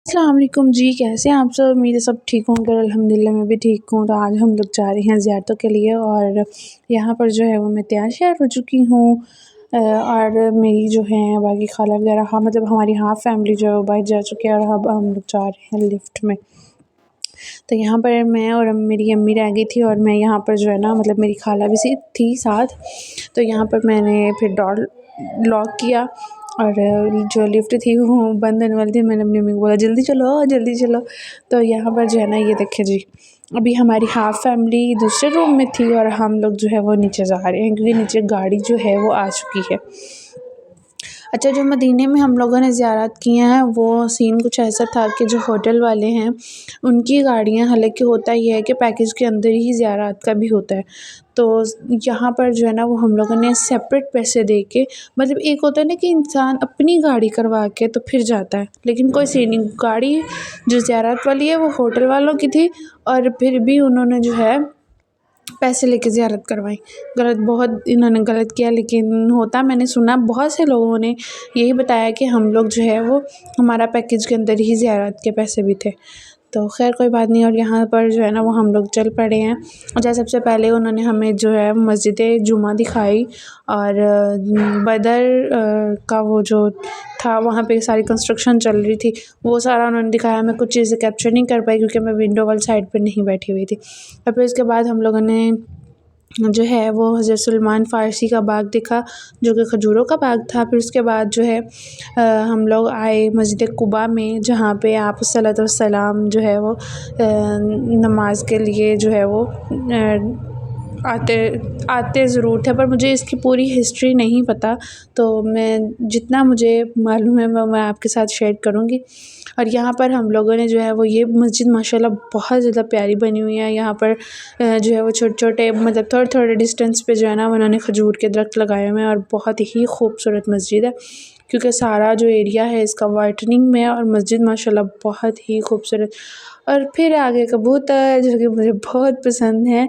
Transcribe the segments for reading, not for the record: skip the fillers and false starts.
अस्सलाम वालेकुम जी, कैसे हैं आप सब? उम्मीद है सब ठीक होंगे और अल्हम्दुलिल्लाह मैं भी ठीक हूँ। तो आज हम लोग जा रहे हैं ज़ियारतों के लिए और यहाँ पर जो है वो मैं तैयार हो चुकी हूँ। और मेरी जो है बाकी खाला वगैरह, हाँ मतलब हमारी हाफ़ फैमिली जो है वो बाहर जा चुकी है और अब हम लोग जा रहे हैं लिफ्ट में। तो यहाँ पर मैं और मेरी अम्मी रह गई थी और मैं यहाँ पर जो है ना मतलब मेरी खाला भी थी साथ। तो यहाँ पर मैंने फिर डोर लॉक किया और जो लिफ्ट थी वो बंद होने वाली थी। मैंने अपनी अम्मी को बोला जल्दी चलो जल्दी चलो। तो यहाँ पर जो है ना ये देखिए जी, अभी हमारी हाफ़ फैमिली दूसरे रूम में थी और हम लोग जो है वो नीचे जा रहे हैं क्योंकि नीचे गाड़ी जो है वो आ चुकी है। अच्छा, जो मदीने में हम लोगों ने ज़ियारत किए हैं वो सीन कुछ ऐसा था कि जो होटल वाले हैं उनकी गाड़ियाँ, हालांकि होता ये है कि पैकेज के अंदर ही ज़ियारत का भी होता है। तो यहाँ पर जो है ना वो हम लोगों ने सेपरेट पैसे दे के, मतलब एक होता है ना कि इंसान अपनी गाड़ी करवा के तो फिर जाता है, लेकिन कोई सीन नहीं, गाड़ी जो ज़ियारत वाली है वो होटल वालों की थी और फिर भी उन्होंने जो है पैसे लेके ज़ियारत करवाई। गलत, बहुत इन्होंने गलत किया। लेकिन होता, मैंने सुना बहुत से लोगों ने यही बताया कि हम लोग जो है वो हमारा पैकेज के अंदर ही ज़ियारत के पैसे भी थे। तो खैर कोई बात नहीं। और यहाँ पर जो है ना वो हम लोग चल पड़े हैं। अच्छा, सबसे पहले उन्होंने हमें जो है मस्जिद जुमा दिखाई और बदर का वो जो था वहाँ पे सारी कंस्ट्रक्शन चल रही थी वो सारा उन्होंने दिखाया। मैं कुछ चीज़ें कैप्चर नहीं कर पाई क्योंकि मैं विंडो वाली साइड पर नहीं बैठी हुई थी। और फिर इसके बाद हम लोगों ने जो है वो हज़रत सलमान फ़ारसी का बाग देखा जो कि खजूरों का बाग था। फिर उसके बाद जो है हम लोग आए मस्जिद कुबा में, जहाँ पे आप सल्लल्लाहु अलैहि वसल्लम जो है वो नमाज के लिए जो है वो आते आते ज़रूर थे, पर मुझे इसकी पूरी हिस्ट्री नहीं पता। तो मैं जितना मुझे मालूम है मैं आपके साथ शेयर करूँगी। और यहाँ पर हम लोगों ने जो है वो ये मस्जिद माशाल्लाह बहुत ज़्यादा प्यारी बनी हुई है। यहाँ पर जो है वो छोटे-छोटे मतलब थोड़े-थोड़े डिस्टेंस पे जो है ना उन्होंने खजूर के दरख्त लगाए हुए हैं और बहुत ही खूबसूरत मस्जिद है क्योंकि सारा जो एरिया है इसका वाइटनिंग में है और मस्जिद माशाल्लाह बहुत ही खूबसूरत। और फिर आगे कबूतर जो कि मुझे बहुत पसंद है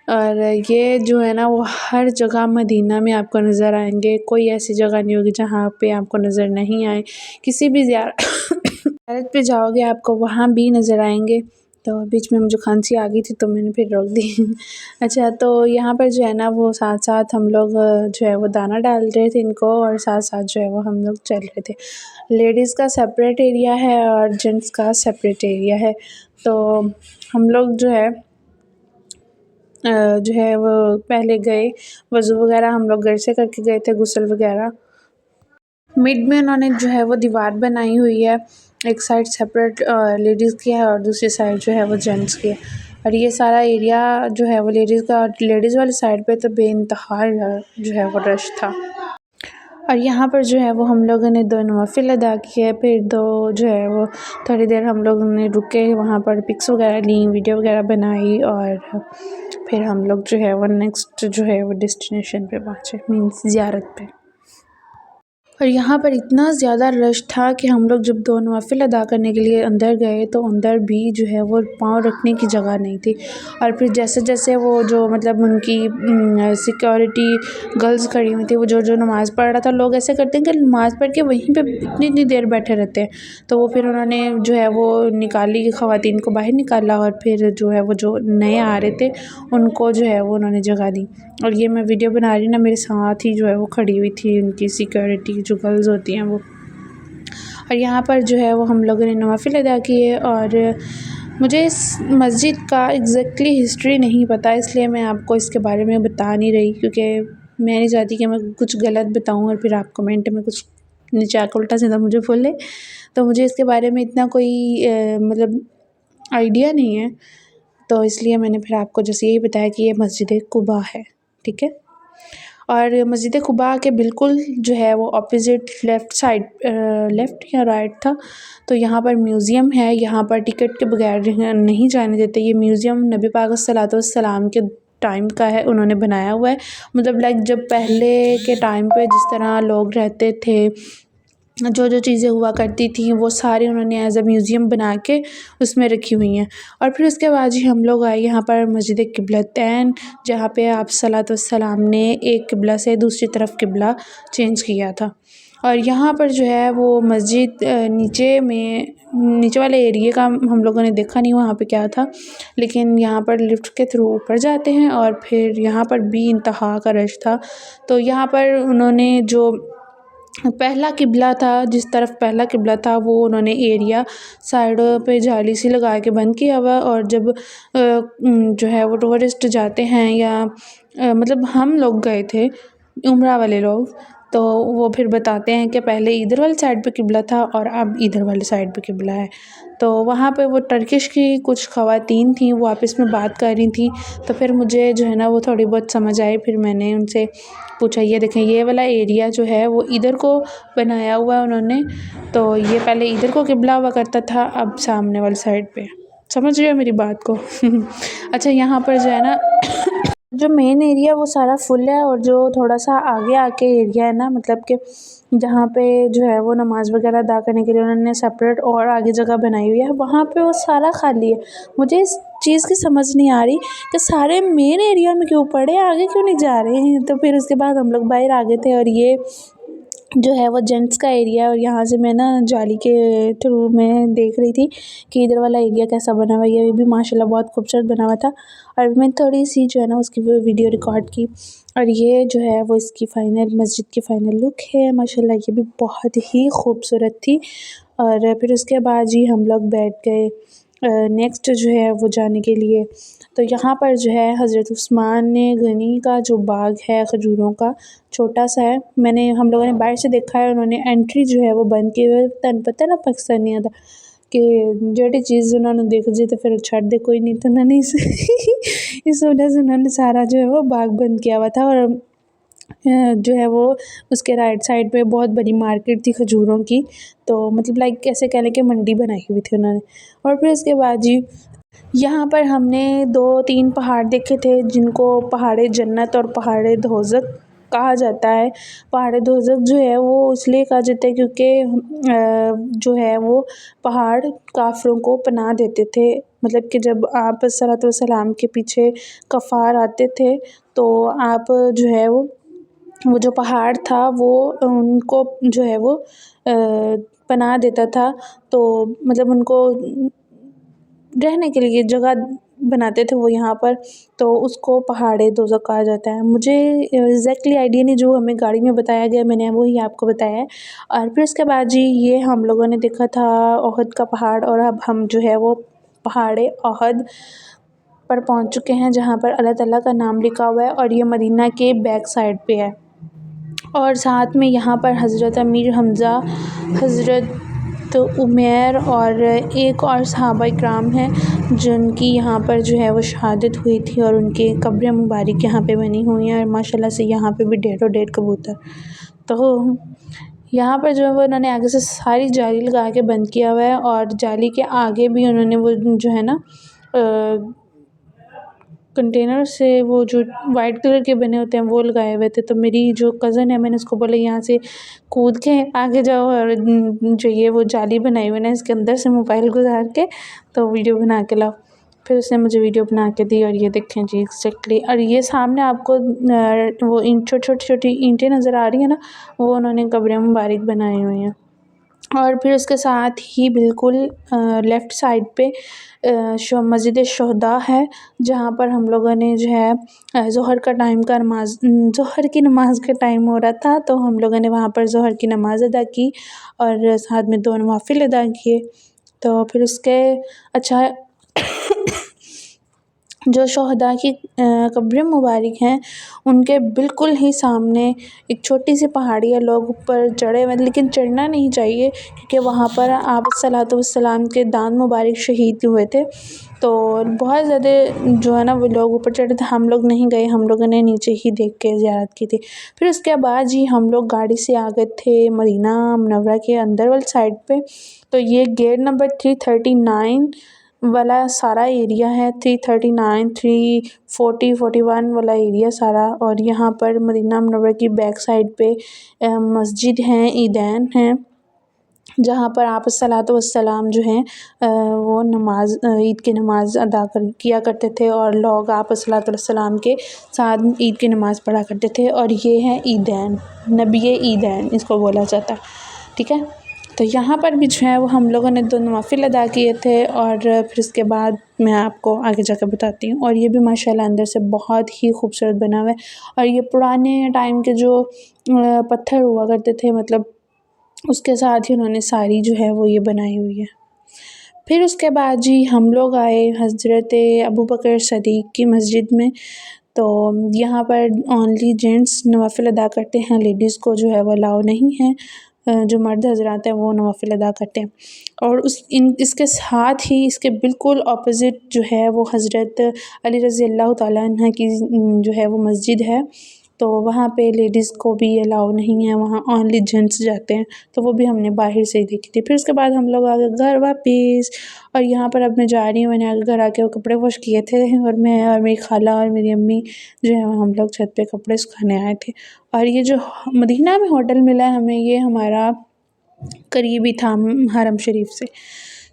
और ये जो है ना वो हर जगह मदीना में आपको नज़र आएंगे। कोई ऐसी जगह नहीं होगी जहाँ पे आपको नज़र नहीं आए। किसी भी ज़ियारत पे जाओगे आपको वहाँ भी नज़र आएंगे। तो बीच में मुझे खांसी आ गई थी तो मैंने फिर रोक दी। अच्छा, तो यहाँ पर जो है ना वो साथ साथ हम लोग जो है वो दाना डाल रहे थे इनको और साथ साथ जो है वो हम लोग चल रहे थे। लेडीज़ का सेपरेट एरिया है और जेंट्स का सेपरेट एरिया है। तो हम लोग जो है वो पहले गए, वज़ू वगैरह हम लोग घर से करके गए थे, गुस्ल वगैरह। मिड में उन्होंने जो है वो दीवार बनाई हुई है, एक साइड सेपरेट लेडीज़ की है और दूसरी साइड जो है वो जेंट्स की है। और ये सारा एरिया जो है वो लेडीज़ का, और लेडीज़ वाली साइड पे तो बेइंतहा जो है वो रश था। और यहाँ पर जो है वो हम लोगों ने 2 नवाफ़िल अदा किए। फिर 2 जो है वो थोड़ी देर हम लोगों ने रुके, वहाँ पर पिक्स वगैरह ली, वीडियो वगैरह बनाई और फिर हम लोग जो है वो नेक्स्ट जो है वो डेस्टिनेशन पे पहुँचे, मीन्स ज़ियारत पे। और यहाँ पर इतना ज़्यादा रश था कि हम लोग जब 2 नवाफ़िल अदा करने के लिए अंदर गए तो अंदर भी जो है वो पाँव रखने की जगह नहीं थी। और फिर जैसे जैसे वो जो मतलब उनकी सिक्योरिटी गर्ल्स खड़ी हुई थी, वो जो नमाज़ पढ़ रहा था, लोग ऐसे करते हैं कि नमाज़ पढ़ के वहीं पे इतनी देर बैठे रहते हैं। तो वो फिर उन्होंने जो है वो निकाली, ख़वातीन को बाहर निकाला और फिर जो है वो जो नए आ रहे थे उनको जो है वो उन्होंने जगह दी। और ये मैं वीडियो बना रही ना, मेरे साथ ही जो है वो खड़ी हुई थी उनकी सिक्योरिटी जो गर्ल्स होती हैं वो। और यहाँ पर जो है वो हम लोगों ने नवाफ़िल अदा किए। और मुझे इस मस्जिद का एग्जैक्टली हिस्ट्री नहीं पता, इसलिए मैं आपको इसके बारे में बता नहीं रही क्योंकि मैं नहीं चाहती कि मैं कुछ गलत बताऊँ और फिर आप कमेंट में कुछ नीचे आकर उल्टा सीधा मुझे बोले। तो मुझे इसके बारे में इतना कोई मतलब आइडिया नहीं है, तो इसलिए मैंने फिर आपको जैसे यही बताया कि ये मस्जिद कुबा है, ठीक है। और मस्जिद कुबा के बिल्कुल जो है वो ऑपोज़िट लेफ़्ट साइड, लेफ़्ट या राइट था, तो यहाँ पर म्यूज़ियम है। यहाँ पर टिकट के बगैर नहीं जाने देते। ये म्यूज़ियम नबी पाक सल्लल्लाहु अलैहि वसल्लम के टाइम का है, उन्होंने बनाया हुआ है। मतलब लाइक जब पहले के टाइम पे जिस तरह लोग रहते थे, जो चीज़ें हुआ करती थी वो सारी उन्होंने एज अ म्यूज़ियम बना के उसमें रखी हुई हैं। और फिर उसके बाद ही हम लोग आए यहाँ पर मस्जिद किबलतैन, जहाँ पे आप सल्लल्लाहु अलैहि वसल्लम ने एक किबला से दूसरी तरफ किबला चेंज किया था। और यहाँ पर जो है वो मस्जिद नीचे वाले एरिया का हम लोगों ने देखा नहीं वहाँ पे क्या था, लेकिन यहाँ पर लिफ्ट के थ्रू ऊपर जाते हैं और फिर यहाँ पर भी इंतहा का रश था। तो यहाँ पर उन्होंने जो पहला किबला था, जिस तरफ पहला किबला था वो उन्होंने एरिया साइडों पे जाली सी लगा के बंद किया हुआ। और जब जो है वो टूरिस्ट जाते हैं या मतलब हम लोग गए थे उम्रा वाले लोग, तो वो फिर बताते हैं कि पहले इधर वाली साइड पे किबला था और अब इधर वाली साइड पे किबला है। तो वहाँ पे वो टर्किश की कुछ ख़वातीन थी, वो आपस में बात कर रही थी, तो फिर मुझे जो है ना वो थोड़ी बहुत समझ आई। फिर मैंने उनसे पूछा, ये देखें ये वाला एरिया जो है वो इधर को बनाया हुआ है उन्होंने, तो ये पहले इधर को किबला हुआ करता था, अब सामने वाली साइड पे। समझ रहे हो मेरी बात को? अच्छा, यहाँ पर जो है ना जो मेन एरिया वो सारा फुल है, और जो थोड़ा सा आगे आके एरिया है ना, मतलब कि जहाँ पे जो है वो नमाज़ वगैरह अदा करने के लिए उन्होंने सेपरेट और आगे जगह बनाई हुई है, वहाँ पे वो सारा खाली है। मुझे इस चीज़ की समझ नहीं आ रही कि सारे मेन एरिया में क्यों पड़े, आगे क्यों नहीं जा रहे हैं। तो फिर उसके बाद हम लोग बाहर आ गए थे, और ये जो है वो जेंट्स का एरिया है, और यहाँ से मैं ना जाली के थ्रू मैं देख रही थी कि इधर वाला एरिया कैसा बना हुआ है। ये भी माशाल्लाह बहुत खूबसूरत बना हुआ था, और मैं थोड़ी सी जो है ना उसकी वीडियो रिकॉर्ड की। और ये जो है वो इसकी फ़ाइनल मस्जिद की फ़ाइनल लुक है। माशाल्लाह ये भी बहुत ही खूबसूरत थी। और फिर उसके बाद जी हम लोग बैठ गए नेक्स्ट जो है वो जाने के लिए। तो यहाँ पर जो है हज़रत उस्मान गनी का जो बाग है खजूरों का, छोटा सा है। हम लोगों ने बाहर से देखा है, उन्होंने एंट्री जो है वो बंद की हुई है। तन पता है ना पाकिस्तानियों दा कि जेह्ड़ी चीज़ उन्होंने देख जी तो फिर छड़ दे कोई नहीं, तो उन्होंने इस वजह से उन्होंने सारा जो है वो बाग बंद किया हुआ था। और जो है वो उसके राइट साइड पे बहुत बड़ी मार्केट थी खजूरों की, तो मतलब लाइक कैसे कह लें कि मंडी बनाई हुई थी उन्होंने। और फिर उसके बाद जी यहाँ पर हमने 2-3 पहाड़ देखे थे, जिनको पहाड़े जन्नत और पहाड़े दोज़ख कहा जाता है। पहाड़े दोज़ख जो है वो इसलिए कहा जाता है क्योंकि जो है वो पहाड़ काफ़िरों को पनाह देते थे। मतलब कि जब आप सलातो व सलाम के पीछे कफ़ार आते थे, तो आप जो है वो जो पहाड़ था वो उनको जो है वो पनाह देता था। तो मतलब उनको रहने के लिए जगह बनाते थे वो यहाँ पर, तो उसको पहाड़े दोज़ख कहा जाता है। मुझे एग्ज़ैक्टली आइडिया नहीं, जो हमें गाड़ी में बताया गया मैंने वही आपको बताया है। और फिर उसके बाद जी ये हम लोगों ने देखा था ओहद का पहाड़, और अब हम जो है वो पहाड़े ओहद पर पहुँच चुके हैं, जहाँ पर अल्लाह ताला का नाम लिखा हुआ है, और ये मदीना के बैक साइड पे है। और साथ में यहाँ पर हज़रत अमीर हमज़ा, हज़रत उमैर और एक और सहाबा इकराम हैं जिनकी यहाँ पर जो है वो शहादत हुई थी, और उनकी कब्र मुबारक यहाँ पे बनी हुई हैं। और माशाल्लाह से यहाँ पे भी ढेरों ढेर कबूतर। तो यहाँ पर जो है वो उन्होंने आगे से सारी जाली लगा के बंद किया हुआ है, और जाली के आगे भी उन्होंने वो जो है ना कंटेनर से वो जो वाइट कलर के बने होते हैं वो लगाए हुए थे। तो मेरी जो कज़न है, मैंने उसको बोला यहाँ से कूद के आगे जाओ, और जो ये वो जाली बनाई हुई ना इसके अंदर से मोबाइल गुज़ार के तो वीडियो बना के लाओ। फिर उसने मुझे वीडियो बना के दी, और ये देखें जी एग्ज़ैक्टली। और ये सामने आपको वो छोटी ईंटें नज़र आ रही हैं ना, वो उन्होंने कब्रें मुबारक बनाई हुई हैं। और फिर उसके साथ ही बिल्कुल लेफ़्ट साइड पे मस्जिद शुहदा है, जहाँ पर हम लोगों ने जो है ज़ोहर का टाइम का ज़ोहर की नमाज़ का टाइम हो रहा था, तो हम लोगों ने वहाँ पर ज़ोहर की नमाज़ अदा की, और साथ में 2 नवाफ़िल अदा किए। तो फिर उसके अच्छा जो शुहदा की कब्रें मुबारक हैं, उनके बिल्कुल ही सामने एक छोटी सी पहाड़ी है। लोग ऊपर चढ़े हुए हैं, लेकिन चढ़ना नहीं चाहिए क्योंकि वहाँ पर आप सलातो वस्सलाम के दांत मुबारक शहीद हुए थे। तो बहुत ज़्यादा जो है ना वो लोग ऊपर चढ़े थे, हम लोग नहीं गए, हम लोगों ने नीचे ही देख के ज़ियारत की थी। फिर उसके बाद जी हम लोग गाड़ी से आ गए थे मदीना मुनव्वरा के अंदर वाली साइड पे। तो ये गेट नंबर 339 वाला सारा एरिया है, 339, 340, 41 वाला एरिया सारा। और यहाँ पर मदीना मुनव्वरा की बैक साइड पे मस्जिद हैं, ईदैन हैं। जहाँ पर आप सलातो वस्सलाम जो हैं वो नमाज़ ईद की नमाज़ अदा किया करते थे और लोग आप सलातो वस्सलाम के साथ ईद की नमाज़ पढ़ा करते थे। और ये है ईदैन, नबी ईदैन इसको बोला जाता है, ठीक है। तो यहाँ पर भी जो है वो हम लोगों ने 2 नवाफिल अदा किए थे और फिर उसके बाद मैं आपको आगे जाकर बताती हूँ। और ये भी माशाल्लाह अंदर से बहुत ही खूबसूरत बना हुआ है और ये पुराने टाइम के जो पत्थर हुआ करते थे, मतलब उसके साथ ही उन्होंने सारी जो है वो ये बनाई हुई है। फिर उसके बाद जी हम लोग आए हज़रत अबू बकर सदीक़ की मस्जिद में। तो यहाँ पर ओनली जेंट्स नवाफिल अदा करते हैं, लेडीज़ को जो है वो अलाउ नहीं है। जो मर्द हज़रात हैं वो नवाफिल अदा करते हैं। और इसके साथ ही इसके बिल्कुल ऑपोज़िट जो है वो हज़रत अली रज़ी अल्लाह तआला अन्हा की जो है वो मस्जिद है। तो वहाँ पे लेडीज़ को भी अलाउ नहीं है, वहाँ ओनली जेंट्स जाते हैं। तो वो भी हमने बाहर से ही देखी थी। फिर उसके बाद हम लोग आ गए घर वापस और यहाँ पर अब मैं जा रही हूँ। मैंने आगे घर आके वो कपड़े वॉश किए थे और मैं और मेरी खाला और मेरी अम्मी जो है हम लोग छत पे कपड़े सुखाने आए थे। और ये जो मदीना में होटल मिला है हमें, ये हमारा करीबी था हरम शरीफ से।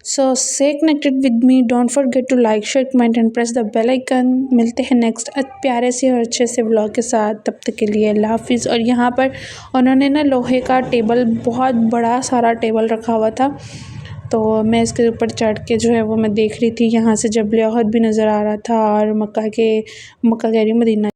So stay connected with me, don't forget to like share comment and press the bell icon. मिलते हैं नेक्स्ट प्यारे से और अच्छे से व्लॉग के साथ, तब तक के लिए अल्लाह हाफिज़। और यहाँ पर उन्होंने ना लोहे का टेबल, बहुत बड़ा सारा टेबल रखा हुआ था, तो मैं इसके ऊपर चढ़ के जो है वो मैं देख रही थी। यहाँ से जबल उहद भी नज़र आ रहा था और मक्का कह रही हूँ मदीना